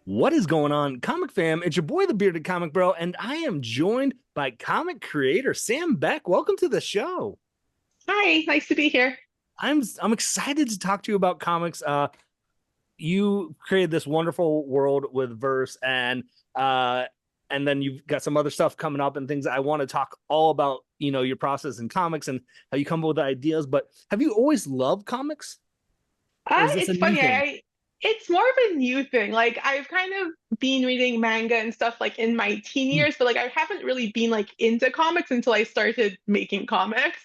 What is going on, Comic Fam? It's your boy, the Bearded Comic Bro, and I am joined by comic creator Sam Beck. Welcome to the show. Hi, nice to be here. I'm excited to talk to you about comics. You created this wonderful world with verse, and then you've got some other stuff coming up and things. I want to talk all about your process in comics and how you come up with ideas. But have you always loved comics, or is this a It's new funny. thing? It's more of a new thing. Like I've kind of been reading manga and stuff like in my teen Hmm. years, but like I haven't really been like into comics until I started making comics.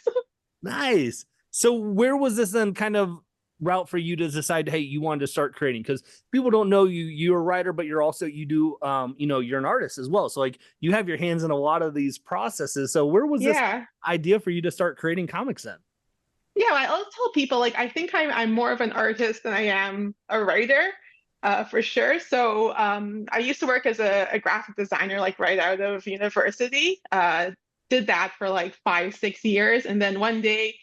Nice. So where was this then kind of route for you to decide, hey, you wanted to start creating? Because people don't know you're a writer, but you do you're an artist as well. So like you have your hands in a lot of these processes. So where was this Yeah. idea for you to start creating comics then? Yeah, I always tell people like I think I'm more of an artist than I am a writer, for sure. So I used to work as a graphic designer like right out of university. Did that for like 5, 6 years, and then one day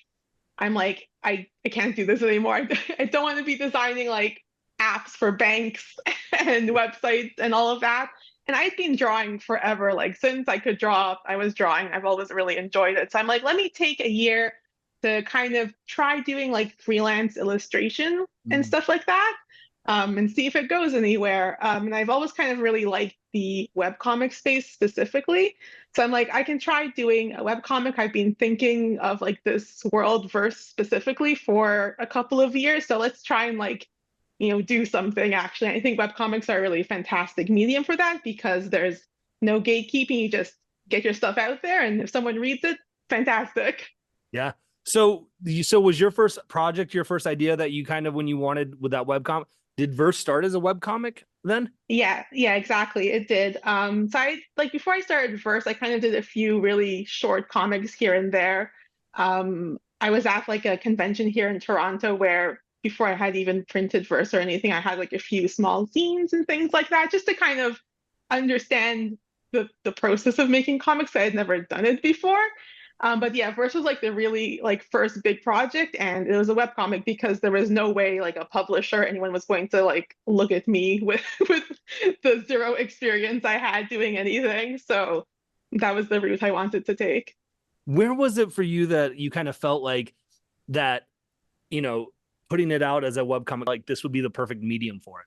I'm like, I can't do this anymore. I don't want to be designing like apps for banks and websites and all of that. And I've been drawing forever. Like since I could draw, I was drawing. I've always really enjoyed it. So I'm like, let me take a year to kind of try doing like freelance illustration and Mm. stuff like that, and see if it goes anywhere. And I've always kind of really liked the webcomic space specifically. So I'm like, I can try doing a webcomic. I've been thinking of like this world verse specifically for a couple of years. So let's try and like, do something actually. I think webcomics are a really fantastic medium for that because there's no gatekeeping. You just get your stuff out there, and if someone reads it, fantastic. Yeah. So was your first project, your first idea that you kind of when you wanted with that webcomic, did Verse start as a webcomic then? Yeah, exactly. It did. So I like before I started Verse, I kind of did a few really short comics here and there. I was at like a convention here in Toronto where before I had even printed Verse or anything, I had like a few small zines and things like that, just to kind of understand the process of making comics. I had never done it before. But yeah, Verse was like the really like first big project, and it was a webcomic because there was no way like a publisher, anyone was going to like look at me with with the zero experience I had doing anything. So that was the route I wanted to take. Where was it for you that you kind of felt like that, you know, putting it out as a webcomic, like this would be the perfect medium for it?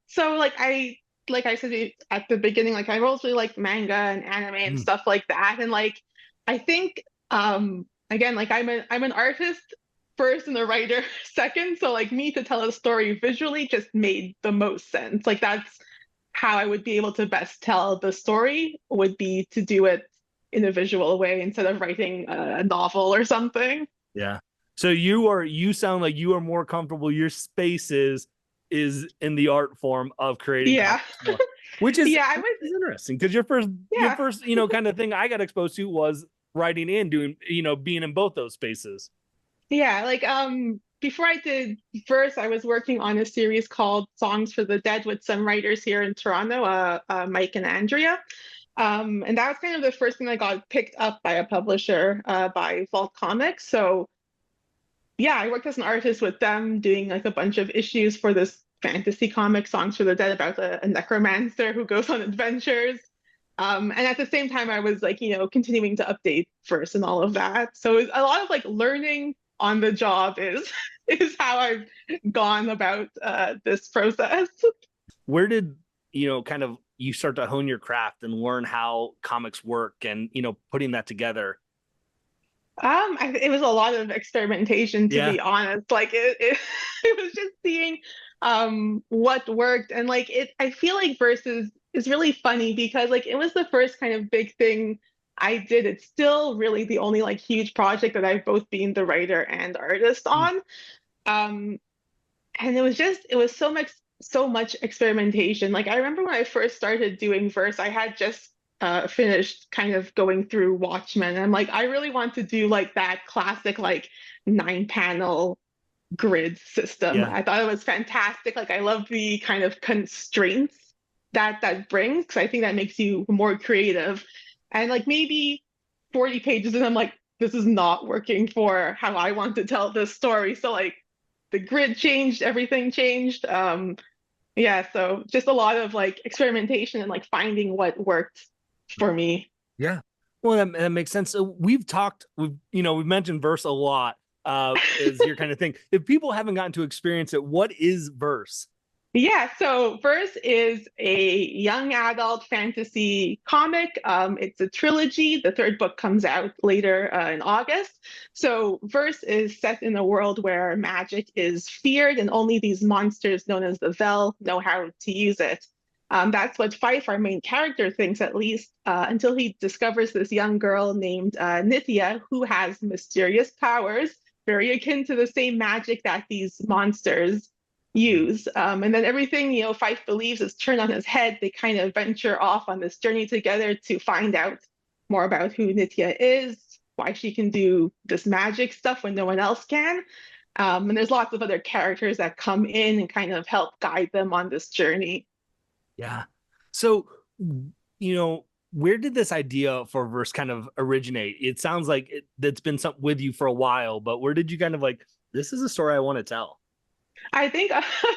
So like I said at the beginning, like I always really like manga and anime and Mm. stuff like that. And like I think again, like I'm an artist first and a writer second. So like me to tell a story visually just made the most sense. Like that's how I would be able to best tell the story would be to do it in a visual way instead of writing a novel or something. Yeah. So you sound like you are more comfortable. Your space is in the art form of creating Yeah. comics more, which is Yeah, I which would is interesting because your yeah. first kind of thing I got exposed to was writing and doing being in both those spaces. Yeah, like before I did Verse, I was working on a series called Songs for the Dead with some writers here in Toronto, Mike and Andrea. And that was kind of the first thing I got picked up by a publisher, by Vault Comics. So yeah, I worked as an artist with them doing like a bunch of issues for this fantasy comic, Songs for the Dead, about a necromancer who goes on adventures. And at the same time, I was like, continuing to update Verse and all of that. So it's a lot of like learning on the job is is how I've gone about this process. Where did kind of you start to hone your craft and learn how comics work and putting that together? It was a lot of experimentation, to Yeah. be honest. Like it it was just seeing what worked, and like it. I feel like Versus is really funny because like it was the first kind of big thing I did. It's still really the only like huge project that I've both been the writer and artist Mm. on. Um, and it was so much experimentation. Like I remember when I first started doing verse, I had just finished kind of going through Watchmen, and I'm like, I really want to do like that classic like 9 panel grid system. Yeah. I thought it was fantastic. Like I love the kind of constraints that brings, because I think that makes you more creative. And like maybe 40 pages and I'm like, this is not working for how I want to tell this story. So like the grid changed, everything changed. Yeah, so just a lot of like experimentation and like finding what worked for me. Yeah. Well, that makes sense. So we've mentioned verse a lot, is your kind of thing. If people haven't gotten to experience it, what is verse? Yeah, so Verse is a young adult fantasy comic. It's a trilogy. The third book comes out later in August. So Verse is set in a world where magic is feared, and only these monsters known as the Vel know how to use it. That's what Fife, our main character, thinks at least, until he discovers this young girl named Nithya who has mysterious powers, very akin to the same magic that these monsters use. And then everything, Fife believes is turned on his head. They kind of venture off on this journey together to find out more about who Nitya is, why she can do this magic stuff when no one else can. And there's lots of other characters that come in and kind of help guide them on this journey. Yeah. So, where did this idea for verse kind of originate? It sounds like that's been something with you for a while, but where did you kind of like, this is a story I want to tell? I think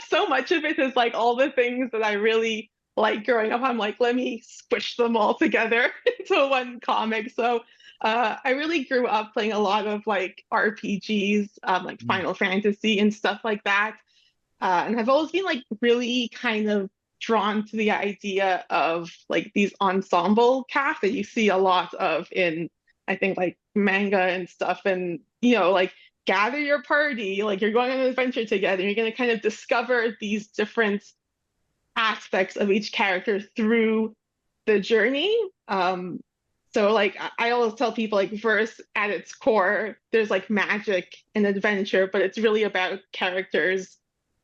so much of it is like all the things that I really like growing up. I'm like, let me squish them all together into one comic. So I really grew up playing a lot of like RPGs, like Mm. Final Fantasy and stuff like that. And I've always been like really kind of drawn to the idea of like these ensemble casts that you see a lot of in, I think, like manga and stuff. And, like gather your party, like you're going on an adventure together. You're going to kind of discover these different aspects of each character through the journey. So like I always tell people like verse at its core, there's like magic and adventure, but it's really about characters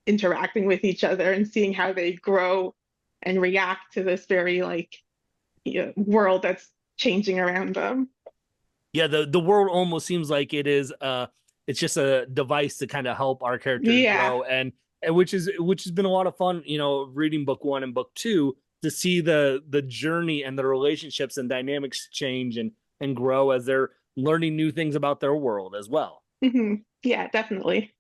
interacting with each other and seeing how they grow and react to this very like world that's changing around them. Yeah, the world almost seems like it's just a device to kind of help our characters Yeah. grow, and which has been a lot of fun, reading book one and book two to see the journey and the relationships and dynamics change and grow as they're learning new things about their world as well. Yeah, definitely.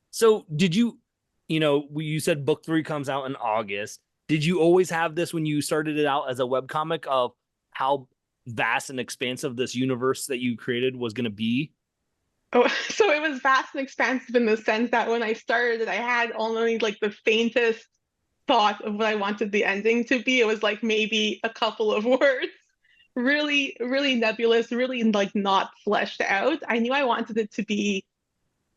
So you said book three comes out in August. Did you always have this when you started it out as a web comic of how vast and expansive this universe that you created was going to be? Oh, so it was vast and expansive in the sense that when I started it, I had only like the faintest thought of what I wanted the ending to be. It was like maybe a couple of words, really, really nebulous, really like not fleshed out. I knew I wanted it to be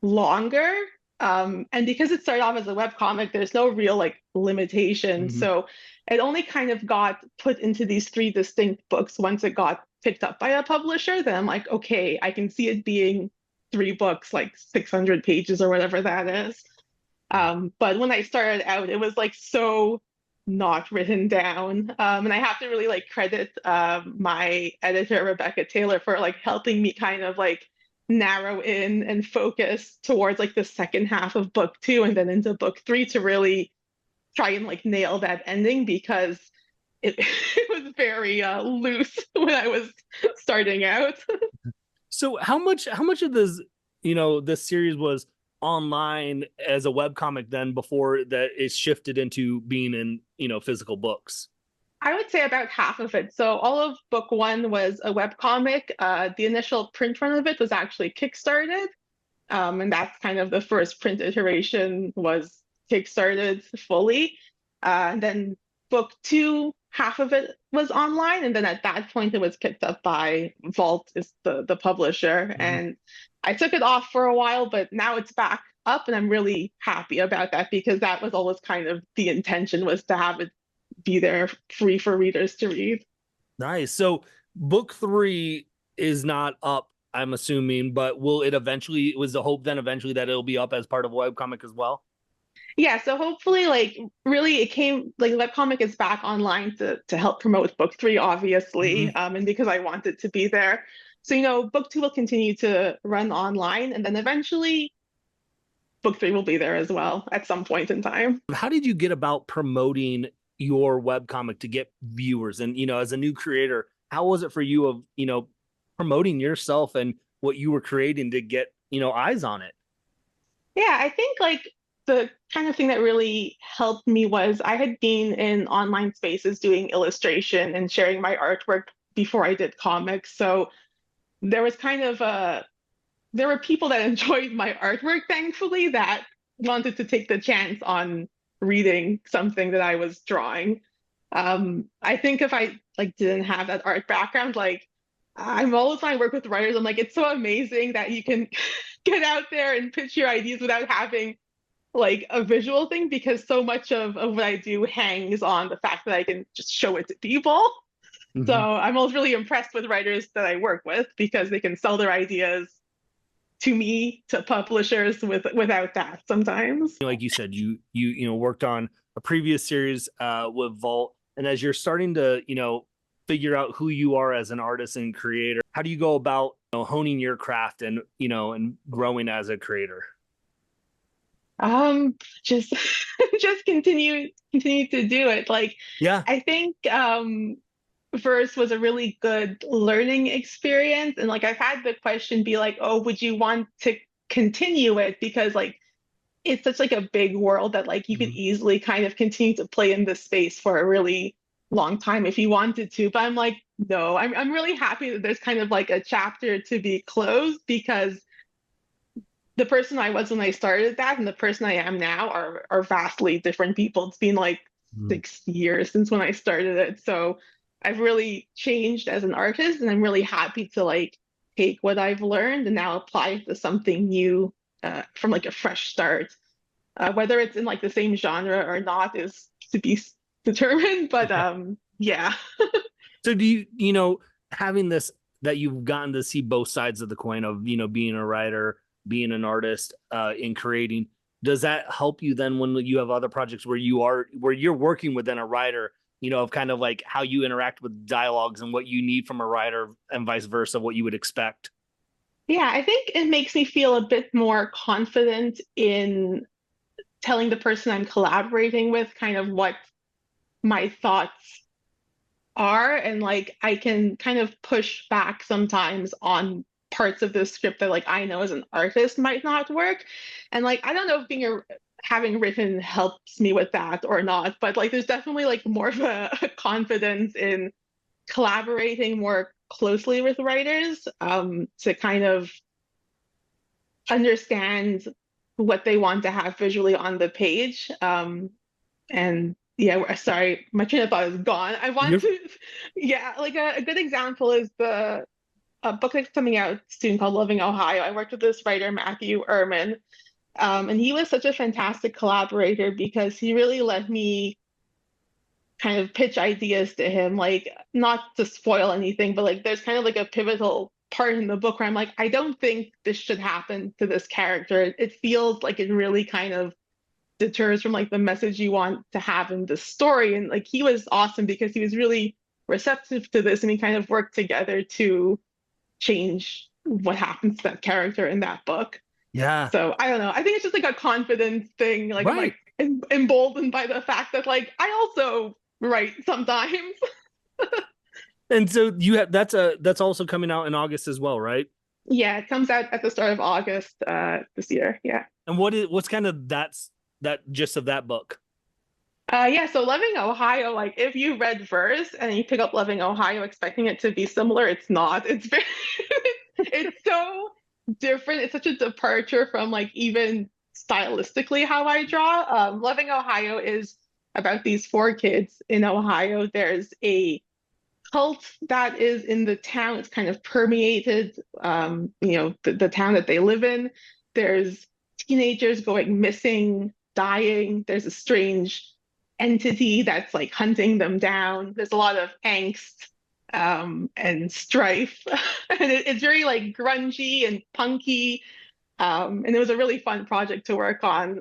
longer. And because it started off as a web comic, there's no real like limitation. Mhm. So it only kind of got put into these three distinct books once it got picked up by a publisher. Then I'm like, okay, I can see it being three books, like 600 pages or whatever that is. But when I started out, it was like so not written down. And I have to really like credit my editor, Rebecca Taylor, for like helping me kind of like narrow in and focus towards like the second half of book two and then into book three to really try and like nail that ending because it was very loose when I was starting out. So how much of this series was online as a web comic then before that it shifted into being in, physical books? I would say about half of it. So all of book one was a web comic. The initial print run of it was actually kickstarted. And that's kind of the first print iteration was kickstarted fully. And then book two, half of it was online. And then at that point, it was picked up by Vault, is the publisher. Mhm. And I took it off for a while, but now it's back up. And I'm really happy about that because that was always kind of the intention was to have it be there free for readers to read. Nice. So book three is not up, I'm assuming, but will it eventually, was the hope then eventually that it'll be up as part of a webcomic as well? Yeah, so hopefully, like, really, it came like webcomic is back online to help promote book three, Mhm. obviously, and because I want it to be there. So, book two will continue to run online, and then eventually, book three will be there as well at some point in time. How did you get about promoting your webcomic to get viewers? And, as a new creator, how was it for you of, promoting yourself and what you were creating to get, eyes on it? Yeah, I think like the kind of thing that really helped me was I had been in online spaces doing illustration and sharing my artwork before I did comics. So there was kind of a there were people that enjoyed my artwork, thankfully, that wanted to take the chance on reading something that I was drawing. I think if I like didn't have that art background, like I'm all the time work with writers. I'm like, it's so amazing that you can get out there and pitch your ideas without having like a visual thing, because so much of what I do hangs on the fact that I can just show it to people. So Mhm. I'm always really impressed with writers that I work with because they can sell their ideas to me, to publishers without that sometimes. Like you said, you worked on a previous series with Vault, and as you're starting to figure out who you are as an artist and creator, how do you go about honing your craft and and growing as a creator? Just just continue to do it. Like Yeah. I think verse was a really good learning experience. And like I've had the question be like, oh, would you want to continue it? Because like it's such like a big world that like you could Mhm. easily kind of continue to play in this space for a really long time if you wanted to. But I'm like, no, I'm really happy that there's kind of like a chapter to be closed, because the person I was when I started that and the person I am now are vastly different people. It's been like Mhm. 6 years since when I started it. So I've really changed as an artist, and I'm really happy to like take what I've learned and now apply it to something new, from like a fresh start. Whether it's in like the same genre or not is to be determined, but yeah. So do having this, that you've gotten to see both sides of the coin of being a writer, being an artist, in creating, does that help you then when you have other projects where you're working within a writer, of kind of like how you interact with dialogues and what you need from a writer and vice versa, what you would expect? Yeah, I think it makes me feel a bit more confident in telling the person I'm collaborating with kind of what my thoughts are, and like I can kind of push back sometimes on parts of the script that like I know as an artist might not work. And like I don't know if having written helps me with that or not, but like there's definitely like more of a confidence in collaborating more closely with writers, to kind of understand what they want to have visually on the page. And yeah, sorry, my train of thought is gone. I want You're to, yeah, like a good example is the a book that's coming out soon called Loving Ohio. I worked with this writer, Matthew Ehrman, and he was such a fantastic collaborator because he really let me kind of pitch ideas to him, like not to spoil anything, but like there's kind of like a pivotal part in the book where I'm like, I don't think this should happen to this character. It feels like it really kind of deters from like the message you want to have in the story. And like he was awesome because he was really receptive to this, and we kind of worked together to change what happens to that character in that book. Yeah. So I don't know. I think it's just like a confidence thing. Like I'm Right. like emboldened by the fact that like I also write sometimes. And so you have that's also coming out in August as well, right? Yeah, it comes out at the start of August this year. Yeah. And what's kind of that gist of that book? Yeah, so Loving Ohio, like if you read verse and you pick up Loving Ohio expecting it to be similar, it's not. It's very it's so different. It's such a departure from like even stylistically how I draw. Loving Ohio is about these four kids in Ohio. There's a cult that is in the town. It's kind of permeated, the town that they live in. There's teenagers going missing, dying. There's a strange entity that's like hunting them down. There's a lot of angst, and strife, and it's very like grungy and punky. And it was a really fun project to work on,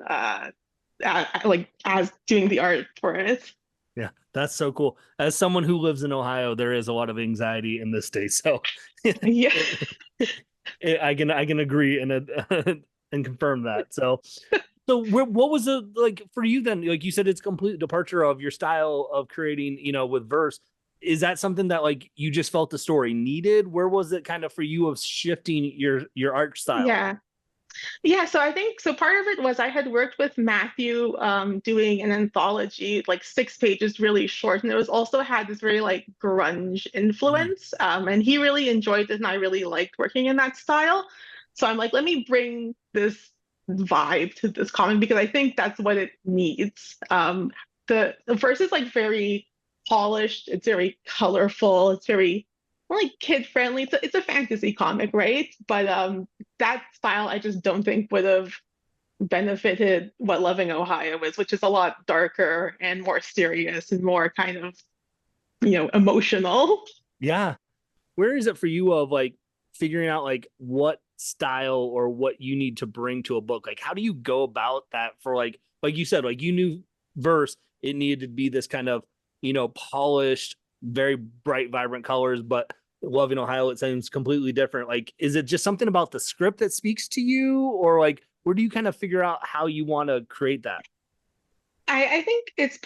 like as doing the art for it. Yeah, that's so cool. As someone who lives in Ohio, there is a lot of anxiety in this state. So Yeah. I can agree and and confirm that. So what was it like for you then? Like you said, it's a complete departure of your style of creating, with verse. Is that something that like you just felt the story needed? Where was it kind of for you of shifting your art style? Yeah. Yeah, so I think so part of it was I had worked with Matthew doing an anthology, like 6 pages, really short, and it was also had this very like grunge Mhm. influence. And he really enjoyed it and I really liked working in that style. So I'm like, let me bring this vibe to this comic because I think that's what it needs. The verse is like very polished, it's very colorful, it's very like kid friendly. It's a fantasy comic, right? But that style I just don't think would have benefited what Loving Ohio is, which is a lot darker and more serious and more kind of, emotional. Yeah. Where is it for you of like figuring out like what style or what you need to bring to a book? Like, how do you go about that for like you said, like you knew verse, it needed to be this kind of, polished, very bright, vibrant colors, but Loving Ohio, it seems completely different. Like, is it just something about the script that speaks to you, or like, where do you kind of figure out how you want to create that? I think it's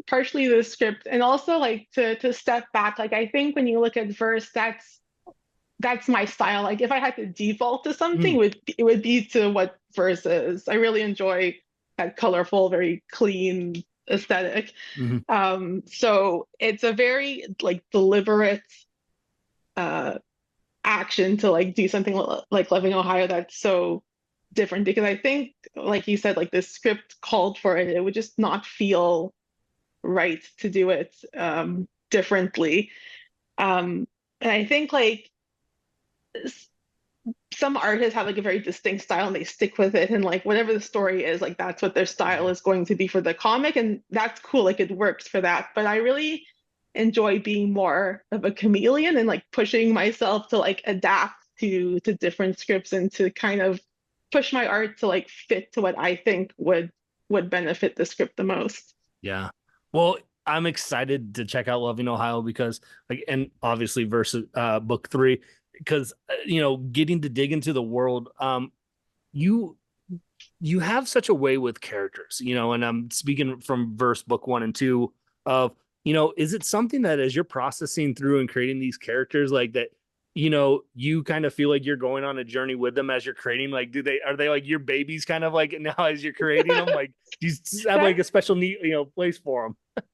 partially the script and also like to step back. Like I think when you look at verse, that's my style. Like if I had to default to something, Mm, it would be to what verse is. I really enjoy that colorful, very clean aesthetic. mhm. So it's a very like deliberate uh action to like do something like Loving Ohio that's so different because I think like you said like the script called for it, it would just not feel right to do it differently. And I think like some artists have like a very distinct style and they stick with it and like whatever the story is like that's what their style Yeah. is going to be for the comic and that's cool, like it works for that, but I really enjoy being more of a chameleon and like pushing myself to like adapt to different scripts and to kind of push my art to like fit to what I think would benefit the script the most. Yeah. Well, I'm excited to check out Loving Ohio because like and obviously versus book 3 because getting to dig into the world you you have such a way with characters, and I'm speaking from verse book 1 and 2 of is it something that as you're processing through and creating these characters like that you kind of feel like you're going on a journey with them as you're creating like are they like your babies kind of like now as you're creating them like do you have like That a special neat place for them?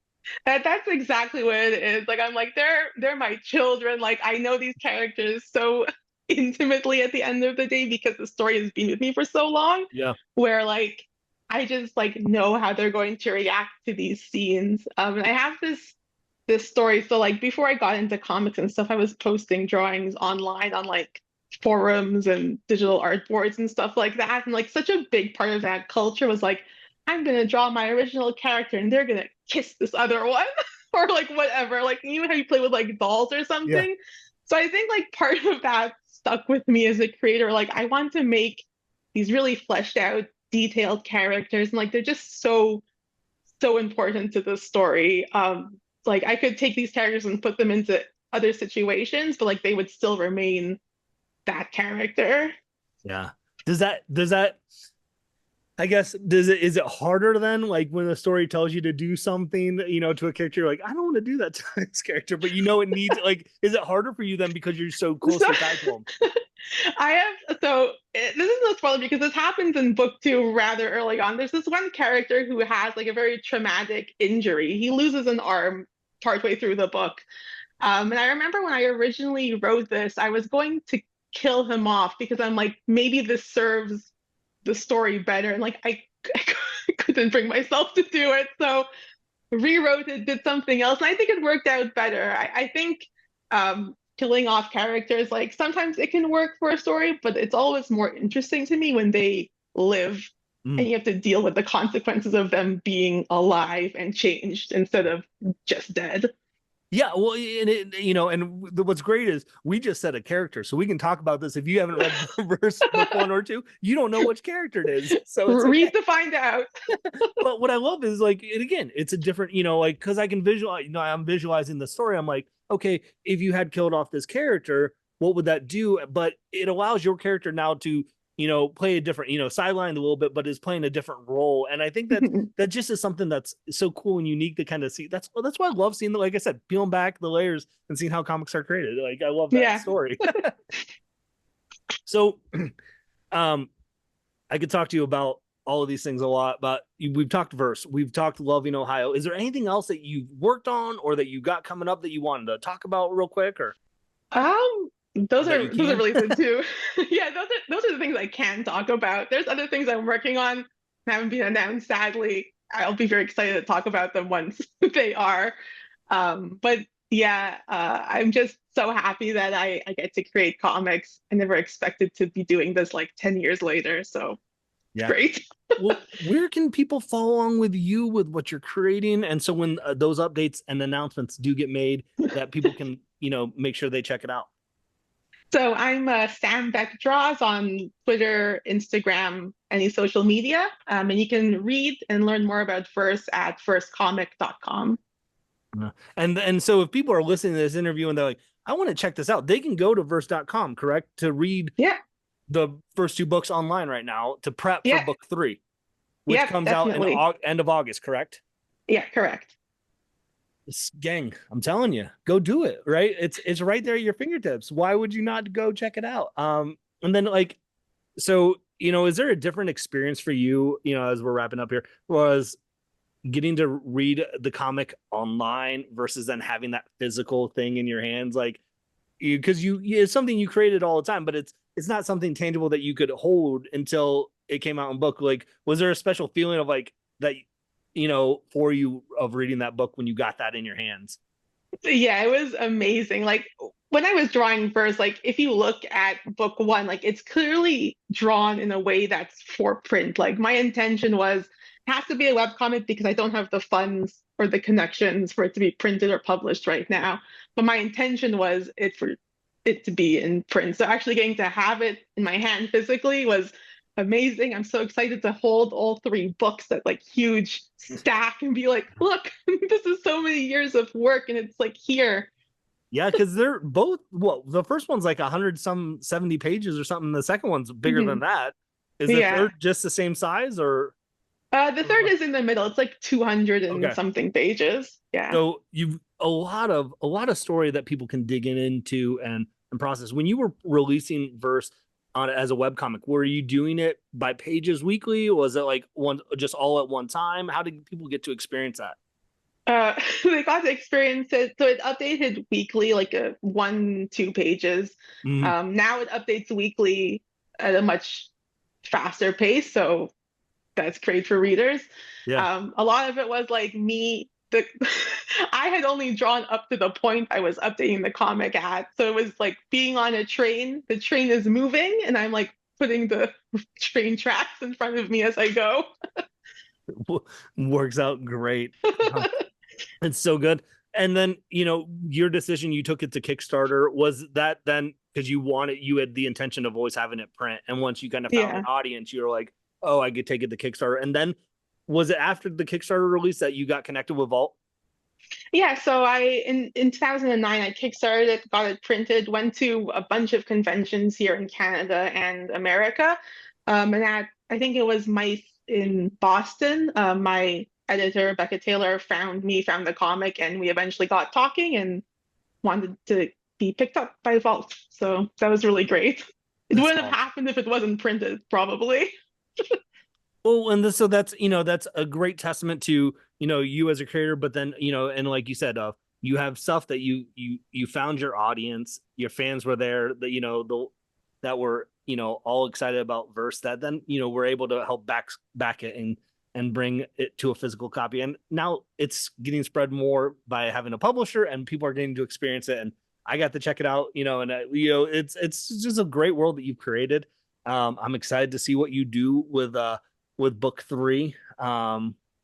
that's exactly what it is. Like I'm like they're my children. Like I know these characters so intimately at the end of the day because the story has been with me for so long, Yeah. where like I just like know how they're going to react to these scenes. And I have this story. So like before I got into comics and stuff, I was posting drawings online on like forums and digital art boards and stuff like that. And like such a big part of that culture was like, I'm gonna draw my original character and they're gonna kiss this other one or like whatever. Like you know how you play with like dolls or Yeah. something. So I think like part of that stuck with me as a creator. Like I want to make these really fleshed out, detailed characters, and like they're just so important to the story. Like I could take these characters and put them into other situations, but like they would still remain that character. Yeah. Does that I guess does it is it harder then like when the story tells you to do something to a character like I don't want to do that to this character but it needs like is it harder for you then because you're so So closely tied to them? I have this is no spoiler because this happens in book two rather early on. There's this one character who has like a very traumatic injury. He loses an arm partway through the book. And I remember when I originally wrote this, I was going to kill him off because I'm like, maybe this serves the story better. And like, I couldn't bring myself to do it. So rewrote it, did something else. And I think it worked out better. I think killing off characters, like sometimes it can work for a story, but it's always more interesting to me when they live Mm. and you have to deal with the consequences of them being alive and changed instead of just dead. Yeah, well, and what's great is we just set a character, so we can talk about this. If you haven't read verse book 1 or 2, you don't know which character it is, so it's okay. Read to find out. But what I love is like, and again, it's a different, like, because I can visualize, I'm visualizing the story. I'm like, okay, if you had killed off this character, what would that do? But it allows your character now to, play a different, sidelined a little bit, but is playing a different role. And I think that just is something that's so cool and unique to kind of see. That's why I love seeing, like I said, peeling back the layers and seeing how comics are created. Like I love that Yeah. story. So, um, I could talk to you about all of these things a lot, but we've talked verse, we've talked loving Ohio. Is there anything else that you've worked on or that you got coming up that you wanted to talk about real quick, Um, or that you those are can? really the two. Yeah, those are the things I can talk about. There's other things I'm working on, haven't been announced, sadly. I'll be very excited to talk about them once they are. But yeah, I'm just so happy that I get to create comics. I never expected to be doing this like 10 years later, so it's Yeah. great. Well, where can people follow along with you with what you're creating? And so when those updates and announcements do get made, that people can, make sure they check it out. So I'm Sam Beck Draws on Twitter, Instagram, any social media. And you can read and learn more about Verse at versecomic.com. Yeah. And so if people are listening to this interview and they're like, I want to check this out, they can go to verse.com, correct? To read Yeah, the first two books online right now to prep for yeah, book three, which yeah, comes out in definitely. end of August, correct? Yeah, correct. Gang, I'm telling you, go do it, right? It's right there at your fingertips. Why would you not go check it out? And then like, so, is there a different experience for you, as we're wrapping up here, was getting to read the comic online versus then having that physical thing in your hands, like because it's something you created all the time, but it's not something tangible that you could hold until it came out in book. Like, was there a special feeling of like that, for you of reading that book when you got that in your hands? Yeah, it was amazing. Like when I was drawing Verse, like if you look at book one, like it's clearly drawn in a way that's for print. Like my intention was it has to be a webcomic because I don't have the funds or the connections for it to be printed or published right now. But my intention was it for it to be in print. So actually getting to have it in my hand physically was amazing. I'm so excited to hold all three books, that like huge stack, and be like, look, this is so many years of work and it's like here. Yeah, because they're both, well, the first one's like 100 some 70 pages or something. The second one's bigger than Mhm. that. Is the Yeah. third just the same size or? The third is in the middle. It's like 200 and Okay. something pages. Yeah. So you've a lot of story that people can dig into and process. When you were releasing verse on as a web comic, were you doing it by pages weekly? Or was it like one just all at one time? How did people get to experience that? They got to experience it. So it updated weekly, like a 1, 2 pages. Mhm. Now it updates weekly at a much faster pace. So that's great for readers. Yeah. A lot of it was like me. The I had only drawn up to the point I was updating the comic at. So it was like being on a train. The train is moving, and I'm like putting the train tracks in front of me as I go. Works out great. Uh, It's so good. And then, your decision, you took it to Kickstarter. Was that then because you had the intention of always having it print? And once you kind of found an Yeah. audience, you were like, oh, I could take it to Kickstarter. And then was it after the Kickstarter release that you got connected with Vault? Yeah, so in 2009 I kickstarted it, got it printed, went to a bunch of conventions here in Canada and America. And at I think it was MICE in Boston, my editor Becca Taylor found the comic, and we eventually got talking and wanted to be picked up by Vault. So that was really great. It That's wouldn't have awesome. happened if it wasn't printed, probably. Well, and so that's a great testament to you as a creator, but then and like you said, you have stuff that you found your audience, your fans were there, that that were all excited about verse, that then we're able to help back it and bring it to a physical copy, and now it's getting spread more by having a publisher, and people are getting to experience it, and I got to check it out, and it's just a great world that you've created. I'm excited to see what you do with book three.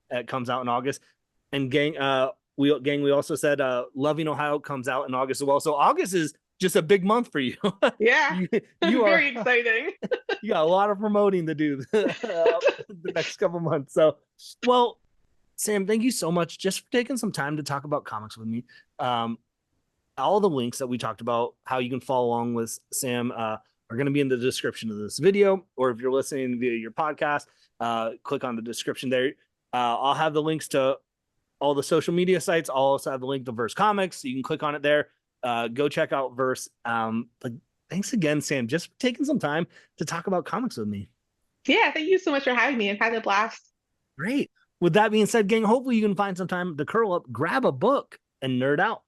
It comes out in August. And we also said Loving Ohio comes out in August as well. So August is just a big month for you. Yeah, you you are very exciting. you got a lot of promoting to do the next couple months. So well, Sam, thank you so much just for taking some time to talk about comics with me. Um, all the links that we talked about, how you can follow along with Sam, are going to be in the description of this video. Or if you're listening via your podcast, click on the description there. I'll have the links to all the social media sites. I'll also have the link to Verse Comics. So you can click on it there. Go check out Verse. Thanks again, Sam, just for taking some time to talk about comics with me. Yeah, thank you so much for having me. I've had a blast. Great. With that being said, gang, hopefully you can find some time to curl up, grab a book, and nerd out.